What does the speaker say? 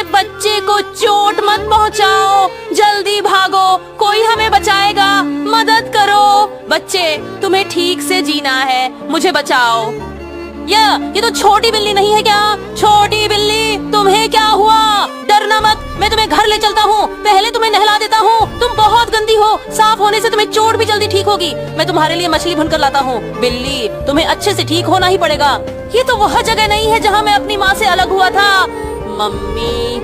मेरे बच्चे को चोट मत पहुंचाओ, जल्दी भागो, कोई हमें बचाएगा, मदद करो। बच्चे, तुम्हें ठीक से जीना है, मुझे बचाओ। ये तो छोटी बिल्ली नहीं है क्या? छोटी बिल्ली, तुम्हें क्या हुआ? डरना मत, मैं तुम्हें घर ले चलता हूँ। पहले तुम्हें नहला देता हूँ। तुम बहुत गंदी हो, साफ होने से तुम्हें चोट भी जल्दी ठीक होगी। मैं तुम्हारे लिए मछली भूनकर लाता हूँ। बिल्ली, तुम्हें अच्छे से ठीक होना ही पड़ेगा। ये तो वह जगह नहीं है जहाँ मैं अपनी माँ से अलग हुआ था। मम्मी,